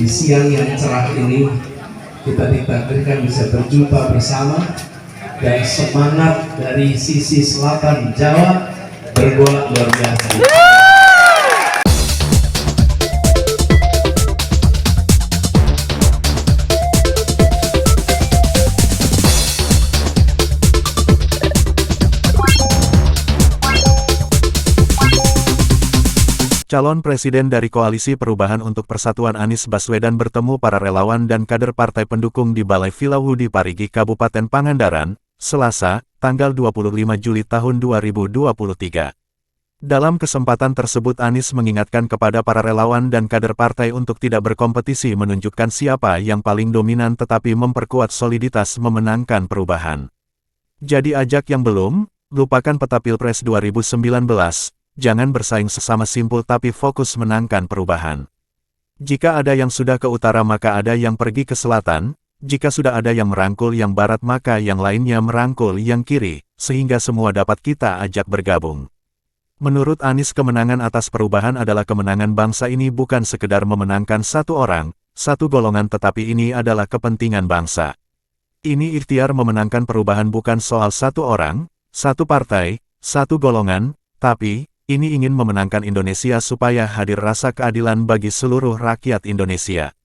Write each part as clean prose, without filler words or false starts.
di siang yang cerah ini kita ditakdirkan bisa berjumpa bersama dan semangat dari sisi selatan Jawa bergolak luar biasa. Calon Presiden dari Koalisi Perubahan untuk Persatuan Anies Baswedan bertemu para relawan dan kader partai pendukung di Balai Villa Wudi Parigi, Kabupaten Pangandaran, Selasa, tanggal 25 Juli tahun 2023. Dalam kesempatan tersebut Anies mengingatkan kepada para relawan dan kader partai untuk tidak berkompetisi menunjukkan siapa yang paling dominan tetapi memperkuat soliditas memenangkan perubahan. Jadi ajak yang belum, lupakan peta Pilpres 2019. Jangan bersaing sesama simpul tapi fokus menangkan perubahan. Jika ada yang sudah ke utara maka ada yang pergi ke selatan, jika sudah ada yang merangkul yang barat maka yang lainnya merangkul yang kiri, sehingga semua dapat kita ajak bergabung. Menurut Anies kemenangan atas perubahan adalah kemenangan bangsa ini bukan sekedar memenangkan satu orang, satu golongan tetapi ini adalah kepentingan bangsa. Ini ikhtiar memenangkan perubahan bukan soal satu orang, satu partai, satu golongan, tapi ini ingin memenangkan Indonesia supaya hadir rasa keadilan bagi seluruh rakyat Indonesia.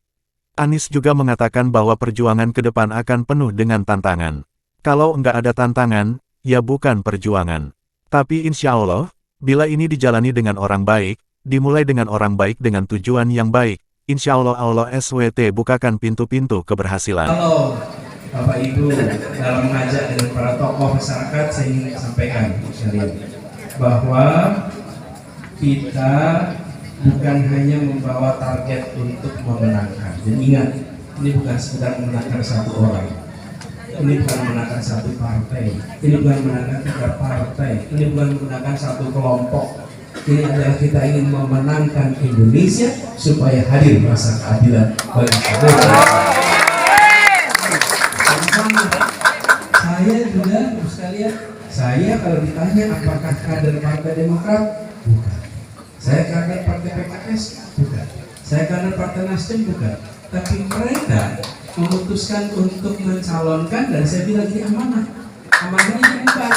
Anies juga mengatakan bahwa perjuangan ke depan akan penuh dengan tantangan. Kalau enggak ada tantangan, ya bukan perjuangan. Tapi insya Allah, bila ini dijalani dengan orang baik, dimulai dengan orang baik dengan tujuan yang baik, insya Allah Allah SWT bukakan pintu-pintu keberhasilan. Halo Bapak Ibu, dalam mengajak dengan para tokoh masyarakat saya ingin sampaikan bahwa kita bukan hanya membawa target untuk memenangkan. Dan ingat, ini bukan sekedar memenangkan satu orang. Ini bukan memenangkan satu partai. Ini bukan memenangkan 3 partai. Ini bukan memenangkan satu kelompok. Ini adalah kita ingin memenangkan Indonesia supaya hadir rasa keadilan bagi semua. Saya juga, sekalian, saya kalau ditanya apakah kader Partai Demokrat, bukan. Saya kader Partai PKS, bukan. Saya kader Partai Nasdem, bukan. Tapi mereka memutuskan untuk mencalonkan dan saya bilang ini amanah. Amanah ini bukan.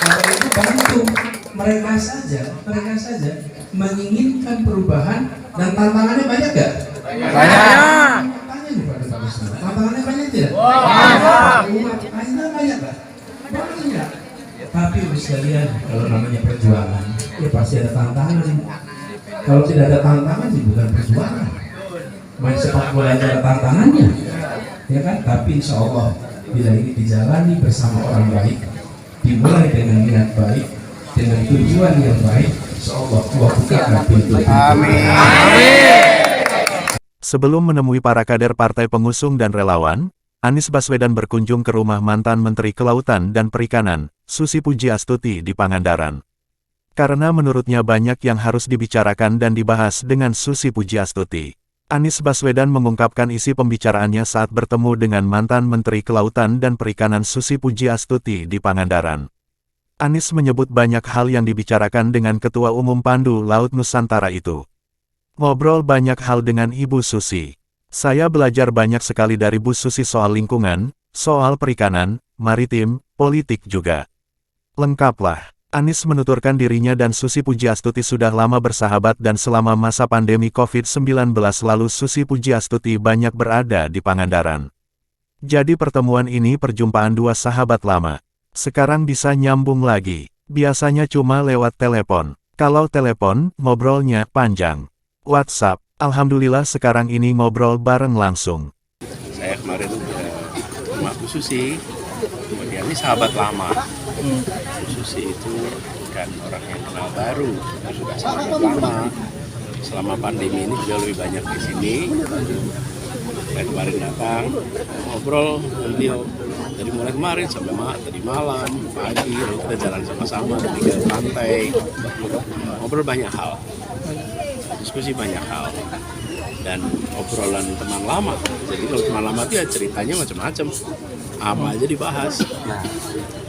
Kalau itu bantu mereka saja menginginkan perubahan dan tantangannya banyak gak? Banyak. Tantangannya banyak tidak? Banyak. Banyak. Tapi sekalian, kalau namanya perjuangan, ya pasti ada tantangan. Kalau tidak ada tantangan, ya bukan perjuangan. Main sepak bola ada tantangannya, ya kan? Tapi insya Allah, bila ini dijalani bersama orang baik, dimulai dengan niat baik, dengan tujuan yang baik, insya Allah Allah bukakan pintu-pintu. Amin. Sebelum menemui para kader partai pengusung dan relawan, Anies Baswedan berkunjung ke rumah mantan Menteri Kelautan dan Perikanan, Susi Pujiastuti di Pangandaran. Karena menurutnya banyak yang harus dibicarakan dan dibahas dengan Susi Pujiastuti. Anies Baswedan mengungkapkan isi pembicaraannya saat bertemu dengan mantan Menteri Kelautan dan Perikanan Susi Pujiastuti di Pangandaran. Anies menyebut banyak hal yang dibicarakan dengan Ketua Umum Pandu Laut Nusantara itu. Ngobrol banyak hal dengan Ibu Susi. Saya belajar banyak sekali dari Bu Susi soal lingkungan, soal perikanan, maritim, politik juga. Lengkaplah. Anies menuturkan dirinya dan Susi Pujiastuti sudah lama bersahabat dan selama masa pandemi COVID-19 lalu Susi Pujiastuti banyak berada di Pangandaran. Jadi pertemuan ini perjumpaan dua sahabat lama. Sekarang bisa nyambung lagi. Biasanya cuma lewat telepon. Kalau telepon, ngobrolnya panjang. WhatsApp. Alhamdulillah sekarang ini ngobrol bareng langsung. Saya kemarin ke rumah Bu Susi, kemudian ini sahabat lama. Bu Susi itu bukan orang yang kenal baru, sudah sahabat lama. Selama pandemi ini juga lebih banyak di sini. Saya kemarin datang, ngobrol beliau dari mulai kemarin sampai tadi malam, pagi, lalu kita jalan sama-sama di pantai, ngobrol banyak hal. Diskusi banyak hal dan obrolan teman lama. Jadi kalau teman lama itu ya ceritanya macam-macam, apa aja dibahas.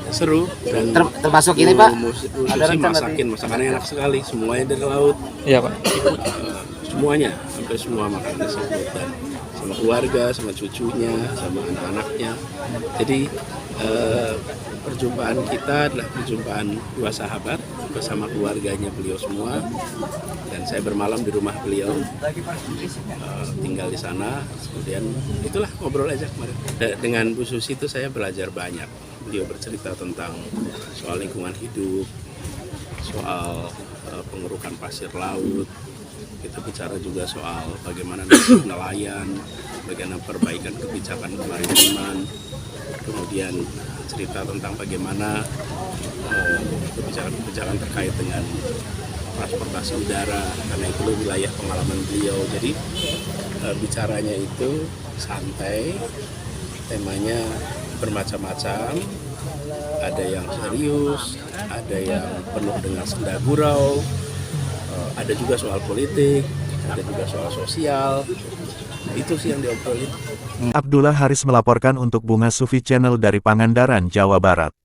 Seru dan termasuk ini Pak. Ada masakin masakannya enak sekali, semuanya dari laut. Iya Pak. Semuanya sampai semua makan tersebut, dan sama keluarga, sama cucunya, sama anak-anaknya. Jadi perjumpaan kita adalah perjumpaan dua sahabat bersama keluarganya beliau semua, dan saya bermalam di rumah beliau, tinggal di sana. Kemudian itulah ngobrol aja kemarin. Dengan Bu Susi itu saya belajar banyak. Beliau bercerita tentang soal lingkungan hidup, soal pengerukan pasir laut. Kita bicara juga soal bagaimana nelayan, bagaimana perbaikan kebijakan kemaritiman, kemudian cerita tentang bagaimana kebijakan-kebijakan terkait dengan transportasi udara, karena itu wilayah pengalaman beliau. Jadi bicaranya itu santai, temanya bermacam-macam, ada yang serius, ada yang penuh dengan senda gurau, ada juga soal politik, ada juga soal sosial. Itu sih yang diobrolin. Abdullah Haris melaporkan untuk Bunga Sufi Channel dari Pangandaran, Jawa Barat.